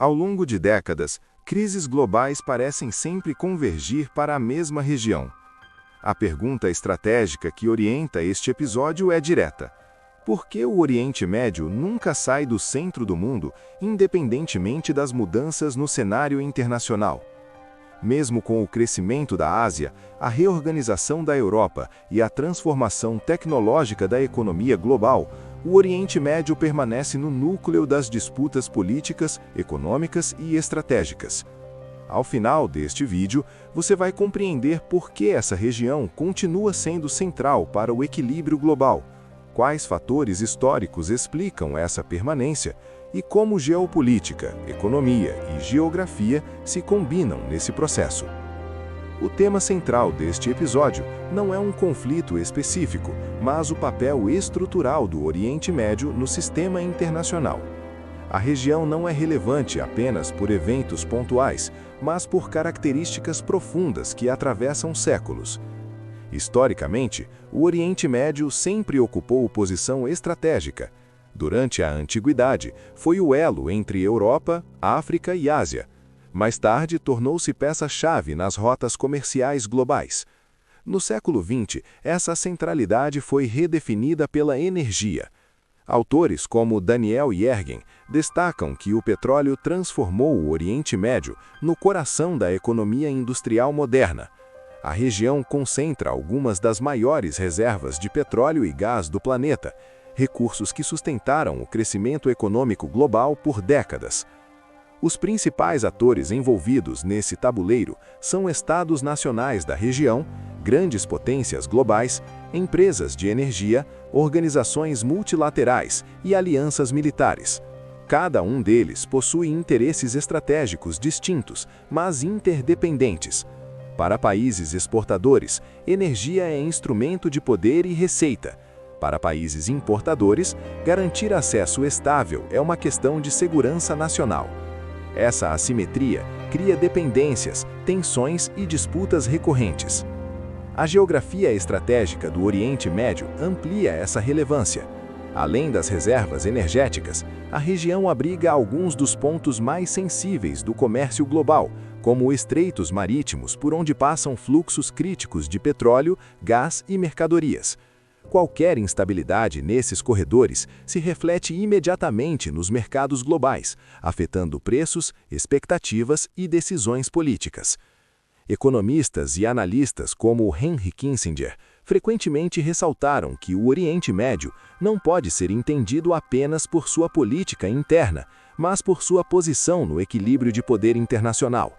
Ao longo de décadas, crises globais parecem sempre convergir para a mesma região. A pergunta estratégica que orienta este episódio é direta: por que o Oriente Médio nunca sai do centro do mundo, independentemente das mudanças no cenário internacional? Mesmo com o crescimento da Ásia, a reorganização da Europa e a transformação tecnológica da economia global, o Oriente Médio permanece no núcleo das disputas políticas, econômicas e estratégicas. Ao final deste vídeo, você vai compreender por que essa região continua sendo central para o equilíbrio global, quais fatores históricos explicam essa permanência e como geopolítica, economia e geografia se combinam nesse processo. O tema central deste episódio não é um conflito específico, mas o papel estrutural do Oriente Médio no sistema internacional. A região não é relevante apenas por eventos pontuais, mas por características profundas que atravessam séculos. Historicamente, o Oriente Médio sempre ocupou posição estratégica. Durante a Antiguidade, foi o elo entre Europa, África e Ásia. Mais tarde, tornou-se peça-chave nas rotas comerciais globais. No século XX, essa centralidade foi redefinida pela energia. Autores como Daniel Yergin destacam que o petróleo transformou o Oriente Médio no coração da economia industrial moderna. A região concentra algumas das maiores reservas de petróleo e gás do planeta, recursos que sustentaram o crescimento econômico global por décadas. Os principais atores envolvidos nesse tabuleiro são estados nacionais da região, grandes potências globais, empresas de energia, organizações multilaterais e alianças militares. Cada um deles possui interesses estratégicos distintos, mas interdependentes. Para países exportadores, energia é instrumento de poder e receita. Para países importadores, garantir acesso estável é uma questão de segurança nacional. Essa assimetria cria dependências, tensões e disputas recorrentes. A geografia estratégica do Oriente Médio amplia essa relevância. Além das reservas energéticas, a região abriga alguns dos pontos mais sensíveis do comércio global, como estreitos marítimos por onde passam fluxos críticos de petróleo, gás e mercadorias. Qualquer instabilidade nesses corredores se reflete imediatamente nos mercados globais, afetando preços, expectativas e decisões políticas. Economistas e analistas como Henry Kissinger frequentemente ressaltaram que o Oriente Médio não pode ser entendido apenas por sua política interna, mas por sua posição no equilíbrio de poder internacional.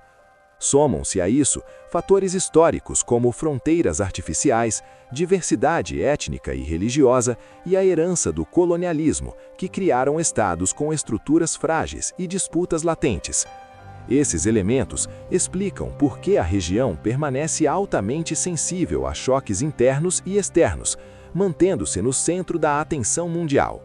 Somam-se a isso fatores históricos como fronteiras artificiais, diversidade étnica e religiosa e a herança do colonialismo, que criaram estados com estruturas frágeis e disputas latentes. Esses elementos explicam por que a região permanece altamente sensível a choques internos e externos, mantendo-se no centro da atenção mundial.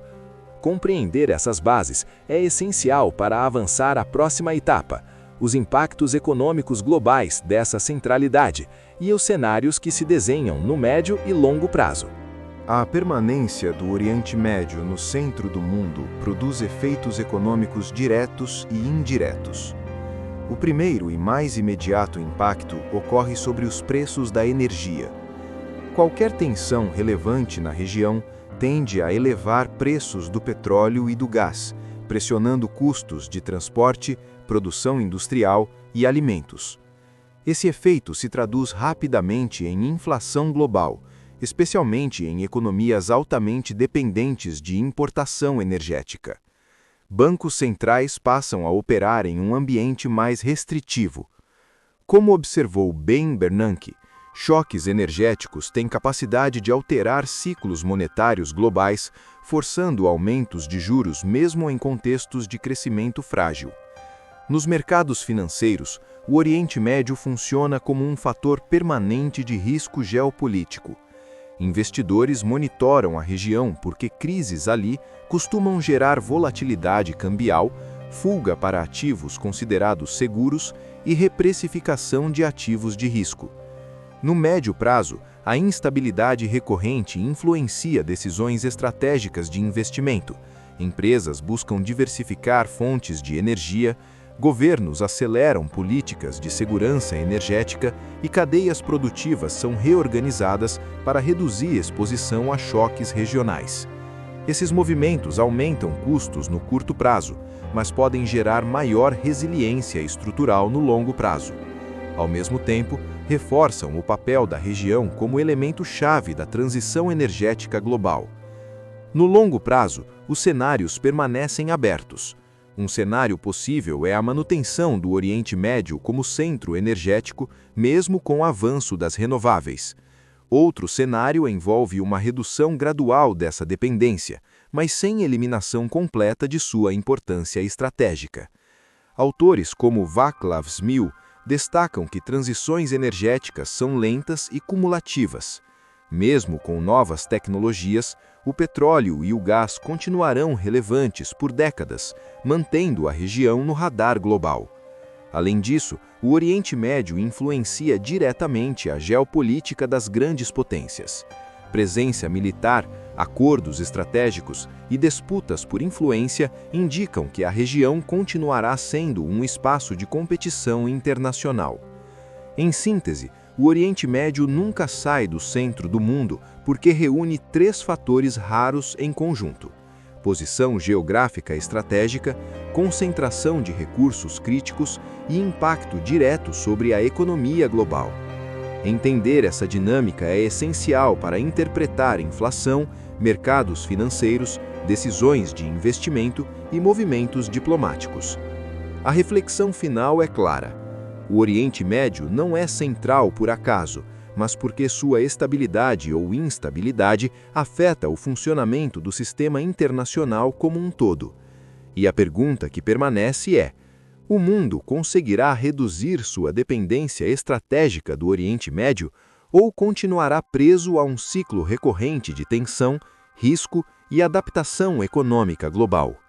Compreender essas bases é essencial para avançar à próxima etapa: os impactos econômicos globais dessa centralidade e os cenários que se desenham no médio e longo prazo. A permanência do Oriente Médio no centro do mundo produz efeitos econômicos diretos e indiretos. O primeiro e mais imediato impacto ocorre sobre os preços da energia. Qualquer tensão relevante na região tende a elevar preços do petróleo e do gás, pressionando custos de transporte, produção industrial e alimentos. Esse efeito se traduz rapidamente em inflação global, especialmente em economias altamente dependentes de importação energética. Bancos centrais passam a operar em um ambiente mais restritivo. Como observou Ben Bernanke, choques energéticos têm capacidade de alterar ciclos monetários globais, forçando aumentos de juros mesmo em contextos de crescimento frágil. Nos mercados financeiros, o Oriente Médio funciona como um fator permanente de risco geopolítico. Investidores monitoram a região porque crises ali costumam gerar volatilidade cambial, fuga para ativos considerados seguros e reprecificação de ativos de risco. No médio prazo, a instabilidade recorrente influencia decisões estratégicas de investimento. Empresas buscam diversificar fontes de energia, Governos aceleram políticas de segurança energética e cadeias produtivas são reorganizadas para reduzir exposição a choques regionais. Esses movimentos aumentam custos no curto prazo, mas podem gerar maior resiliência estrutural no longo prazo. Ao mesmo tempo, reforçam o papel da região como elemento-chave da transição energética global. No longo prazo, os cenários permanecem abertos. Um cenário possível é a manutenção do Oriente Médio como centro energético, mesmo com o avanço das renováveis. Outro cenário envolve uma redução gradual dessa dependência, mas sem eliminação completa de sua importância estratégica. Autores como Václav Smil destacam que transições energéticas são lentas e cumulativas. Mesmo com novas tecnologias, o petróleo e o gás continuarão relevantes por décadas, mantendo a região no radar global. Além disso, o Oriente Médio influencia diretamente a geopolítica das grandes potências. Presença militar, acordos estratégicos e disputas por influência indicam que a região continuará sendo um espaço de competição internacional. Em síntese, o Oriente Médio nunca sai do centro do mundo porque reúne três fatores raros em conjunto: posição geográfica estratégica, concentração de recursos críticos e impacto direto sobre a economia global. Entender essa dinâmica é essencial para interpretar inflação, mercados financeiros, decisões de investimento e movimentos diplomáticos. A reflexão final é clara. O Oriente Médio não é central por acaso, mas porque sua estabilidade ou instabilidade afeta o funcionamento do sistema internacional como um todo. E a pergunta que permanece é: o mundo conseguirá reduzir sua dependência estratégica do Oriente Médio ou continuará preso a um ciclo recorrente de tensão, risco e adaptação econômica global?